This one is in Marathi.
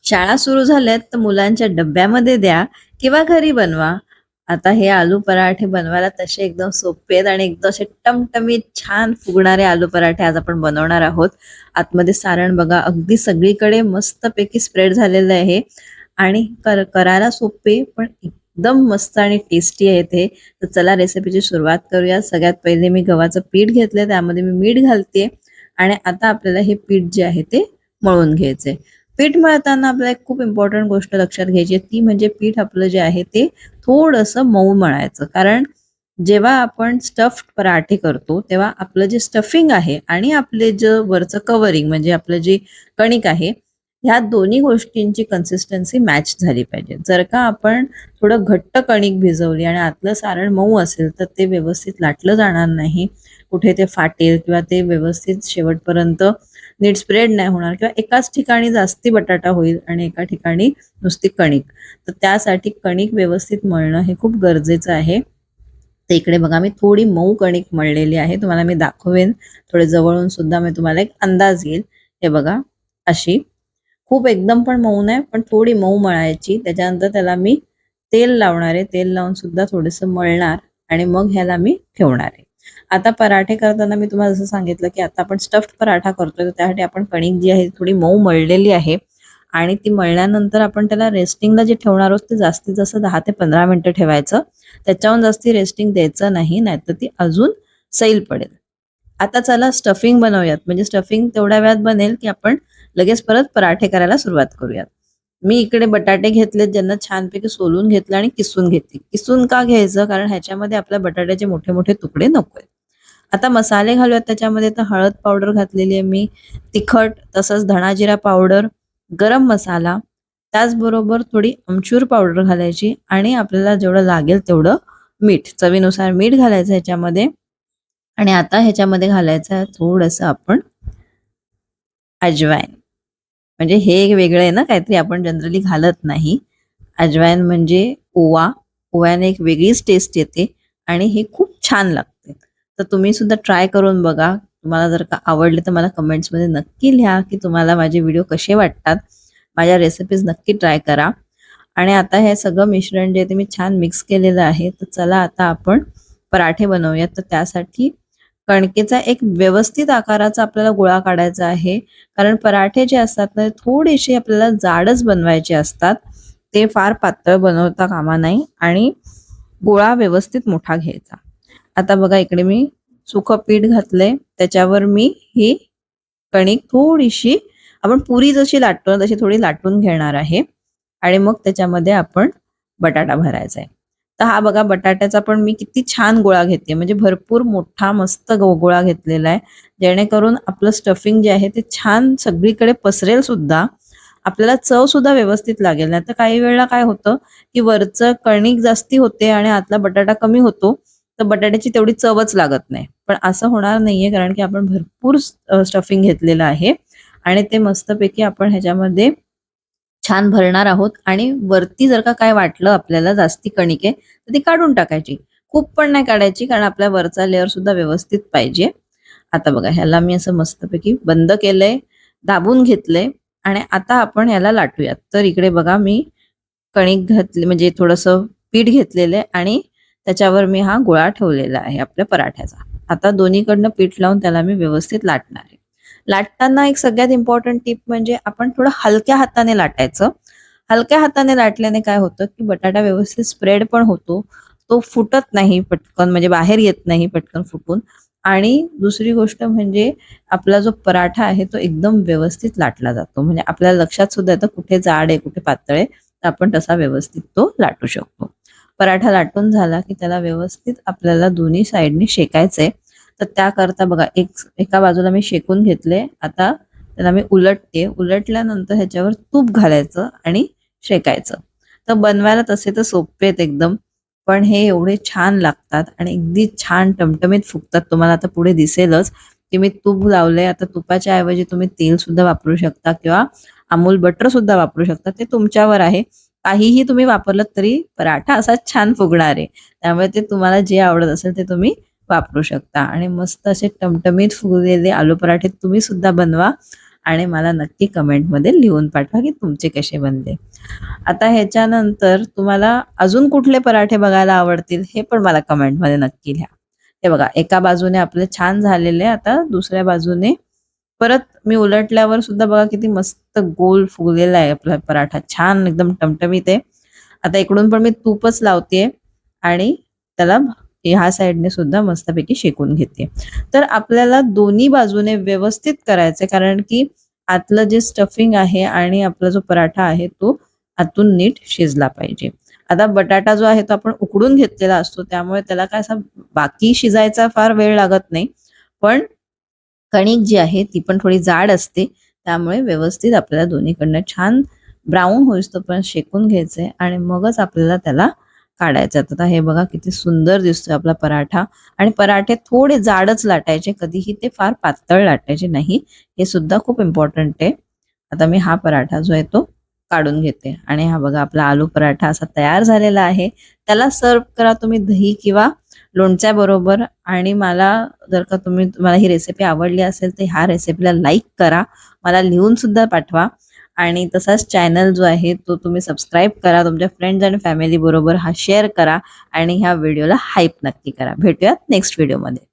शाळा सुरू झाल्यात तर मुलांच्या डब्यामध्ये द्या किंवा घरी बनवा. आता हे आलू पराठे बनवायला तसे एकदम सोपे आहेत आणि एकदम असे टमटमीत छान फुगणारे आलू पराठे आज आपण बनवणार आहोत. आतमध्ये सारण बघा अगदी सगळीकडे मस्तपैकी स्प्रेड झालेलं आहे आणि करायला सोपे पण एकदम मस्त आणि टेस्टी आहे ते. तर चला रेसिपीची सुरुवात करूया. सगळ्यात पहिले मी गव्हाचं पीठ घेतलंय, त्यामध्ये मी मीठ घालते आणि आता आपल्याला हे पीठ जे आहे ते मळून घ्यायचंय. पीठ मळताना आपल्याला एक खूप इम्पॉर्टंट गोष्ट लक्षात घ्यायची आहे, ती म्हणजे पीठ आपलं जे आहे ते थोडंसं मऊ मळायचं. कारण जेव्हा आपण स्टफ्ड पराठे करतो तेव्हा आपलं जे स्टफिंग आहे आणि आपले जे वरचं कव्हरिंग म्हणजे आपलं जे कणिक आहे, ह्या दोन्ही गोष्टींची कन्सिस्टन्सी मॅच झाली पाहिजे. जर का आपण थोडं घट्ट कणिक भिजवली आणि आतलं सारण मऊ असेल तर ते व्यवस्थित लाटलं जाणार नाही. कुठे ते फाटेल किंवा ते व्यवस्थित शेवटपर्यंत नीट स्प्रेड नाही होणार किंवा एकाच ठिकाणी जास्ती बटाटा होईल आणि एका ठिकाणी नुसती कणिक. तर त्यासाठी कणिक व्यवस्थित मळणं हे खूप गरजेचं आहे. तर इकडे बघा मी थोडी मऊ कणिक मळलेली आहे, तुम्हाला मी दाखवेन थोडे जवळून सुद्धा मी तुम्हाला एक अंदाज येईल. हे बघा अशी खूप एकदम पण मऊ नाही पण थोडी मऊ मळायची. त्याच्यानंतर त्याला मी तेल लावणार आहे, तेल लावून सुद्धा थोडंसं मळणार आणि मग ह्याला मी ठेवणार आहे. आता पराठे करताना मी तुम्हाला जसं सांगितलं की आता आपण स्टफ्ड पराठा करतोय, तर त्यासाठी आपण कणिक जी आहे थोडी मऊ मळलेली आहे आणि ती मळल्यानंतर आपण त्याला रेस्टिंगला जे ठेवणार आहोत ते जास्तीत जास्त 10 ते 15 मिनिटं ठेवायचं. त्याच्याहून जास्ती रेस्टिंग द्यायचं नाही, नाहीतर ती अजून सैल पडेल. आता चला स्टफिंग बनवूयात. म्हणजे स्टफिंग तेवढ्या वेळात बनेल की आपण लगेच परत पराठे करायला सुरुवात करूयात. मी इकडे बटाटे घेतलेत, ज्यांना छानपैकी सोलून घेतलं आणि किसून घेतली. किसून का घ्यायचं? कारण ह्याच्यामध्ये आपल्या बटाट्याचे मोठे मोठे तुकडे नकोय. आता मसाले घालूयात त्याच्यामध्ये. तर हळद पावडर घातलेली आहे मी, तिखट, तसंच धणा जिरा पावडर, गरम मसाला, त्याचबरोबर थोडी आमचूर पावडर घालायची आणि आपल्याला जेवढं लागेल तेवढं मीठ, चवीनुसार मीठ घालायचं ह्याच्यामध्ये. आणि आता ह्याच्यामध्ये घालायचं आहे थोडंसं आपण अजवाईन. म्हणजे हे एक वेगळं आहे ना, काहीतरी आपण जनरली घालत नाही. अजवाईन म्हणजे ओवा. ओव्याने एक वेगळीच टेस्ट येते आणि हे खूप छान लागते. तर तुम्ही सुद्धा ट्राय करून बघा. तुम्हाला जर का आवडले तर मला कमेंट्समध्ये नक्की लिहा की तुम्हाला माझे व्हिडिओ कसे वाटतात. माझ्या रेसिपीज नक्की ट्राय करा. आणि आता हे सगळं मिश्रण जे आहे ते मी छान मिक्स केलेलं आहे. तर चला आता आपण पराठे बनवूयात. तर त्यासाठी कणकेचा एक व्यवस्थित आकाराचा आपल्याला गोळा काढायचा आहे. कारण पराठे जे असतात ना थोडेसे आपल्याला जाडच बनवायचे असतात. ते फार पातळ बनवता कामा नाही आणि गोळा व्यवस्थित मोठा घ्यायचा. आता बघा इकडे मी सुकं पीठ घातलंय, त्याच्यावर मी ही कणिक थोडीशी आपण पुरी जशी लाटतो ना तशी थोडी लाटून घेणार आहे आणि मग त्याच्यामध्ये आपण बटाटा भरायचा आहे. तर हा बघा बटाट्याचा पण मी किती छान गोळा घेते, म्हणजे भरपूर मोठा मस्त गोळा घेतलेला आहे, जेणेकरून आपलं स्टफिंग जे आहे ते छान सगळीकडे पसरेल सुद्धा. आपल्याला चव सुद्धा व्यवस्थित लागेल. नाही तर काही वेळेला काय होतं की वरचं कणिक जास्ती होते आणि आतला बटाटा कमी होतो, तर बटाट्याची तेवढी चवच लागत नाही. पण असं होणार नाहीये, कारण की आपण भरपूर स्टफिंग घेतलेलं आहे आणि ते मस्तपैकी आपण ह्याच्यामध्ये छान भरणार आहोत. आणि वरती जर का काय वाटलं आपल्याला जास्ती कणिक आहे तर ती काढून टाकायची. खूप पण नाही काढायची, कारण आपल्या वरचा लेअर सुद्धा व्यवस्थित पाहिजे. आता बघा ह्याला मी असं मस्तपैकी बंद केलंय, दाबून घेतलंय आणि आता आपण ह्याला लाटूयात. तर इकडे बघा मी कणिक घातली, म्हणजे थोडंसं पीठ घेतलेलं आहे आणि त्याच्यावर मी हा गोळा ठेवलेला आहे आपल्या पराठ्याचा. आता दोन्हीकडनं पीठ लावून त्याला मी व्यवस्थित लाटणार आहे. लाटताना एक सगळ्यात इम्पॉर्टंट टिप म्हणजे आपण थोडं हलक्या हाताने लाटायचं. हलक्या हाताने लाटल्याने काय होतं की बटाटा व्यवस्थित स्प्रेड पण होतो. तो फुटत नाही पटकन, म्हणजे बाहेर येत नाही पटकन फुटून. आणि दुसरी गोष्ट म्हणजे आपला जो पराठा आहे तो एकदम व्यवस्थित लाटला जातो. म्हणजे आपल्याला लक्षात सुद्धा येतं कुठे जाड आहे, कुठे पातळ आहे. तर आपण तसा व्यवस्थित तो लाटू शकतो. पराठा लाटून झाला की त्याला व्यवस्थित आपल्याला दोन्ही साईडनी शेकायचंय. तर त्याकरता बघा एका बाजूला मी शेकून घेतले. आता त्याला मी उलटते. उलटल्यानंतर ह्याच्यावर तूप घालायचं आणि शेकायचं. तर बनवायला तसे तर सोपे आहेत एकदम, पण हे एवढे छान लागतात आणि अगदी छान टमटमीत फुगतात. तुम्हाला आता पुढे दिसेलच की मी तूप लावलंय. आता तुपाच्या ऐवजी तुम्ही तेल सुद्धा वापरू शकता किंवा अमूल बटर सुद्धा वापरू शकता, ते तुमच्यावर आहे. काहीही तुम्ही वापरलं तरी पराठा असा छान फुगणार आहे. त्यामुळे ते तुम्हाला जे आवडत असेल ते तुम्ही वापरू शकता आणि मस्त असे टमटमीत फुगलेले आलू पराठे तुम्ही सुद्धा बनवा आणि मला नक्की कमेंटमध्ये लिहून पाठवा की तुमचे कसे बनले. आता ह्याच्यानंतर तुम्हाला अजून कुठले पराठे बघायला आवडतील हे पण मला कमेंटमध्ये नक्की लिहा. हे बघा एका बाजूने आपले छान झालेले, आता दुसऱ्या बाजूने परत मी उलटल्यावर सुद्धा बघा किती मस्त गोल फुगलेला आहे आपला पराठा. छान एकदम टमटमीत आहे. आता इकडून पण मी तूपच लावतेय आणि त्याला ह्या साईडने सुद्धा मस्तपैकी शेकून घेते. तर आपल्याला दोन्ही बाजूने व्यवस्थित करायचंय, कारण की आतलं जे स्टफिंग आहे आणि आपला जो पराठा आहे तो आतून नीट शिजला पाहिजे. आता बटाटा जो आहे तो आपण उकडून घेतलेला असतो, त्यामुळे त्याला काय असा बाकी शिजायचा फार वेळ लागत नाही. पण कणिक जी आहे ती पण थोडी जाड असते, त्यामुळे व्यवस्थित आपल्याला दोन्हीकडनं छान ब्राऊन होईस्तोपर्यंत शेकून घ्यायचंय आणि मगच आपल्याला त्याला काढायचं. आता हे बघा किती सुंदर दिसतोय आपला पराठा. आणि पराठे थोडे जाडच लाटायचे, कधीही ते फार पातळ लाटायचे नाही. हे सुद्धा खूप इम्पॉर्टंट आहे. आता मी हा पराठा जो आहे तो काढून घेते आणि हा बघा आपला आलू पराठा असा तयार झालेला आहे. त्याला सर्व्ह करा तुम्ही दही किंवा लोणच्याबरोबर. आणि मला जर का तुम्हाला ही रेसिपी आवडली असेल तर ह्या रेसिपीला लाईक करा, मला लिहून सुद्धा पाठवा. आणि तसाच चॅनल जो आहे तो तुम्ही सबस्क्राईब करा, तुमच्या फ्रेंड्स आणि फॅमिली बरोबर हा शेअर करा आणि ह्या व्हिडिओला हाईप नक्की करा. भेटूयात नेक्स्ट व्हिडिओमध्ये.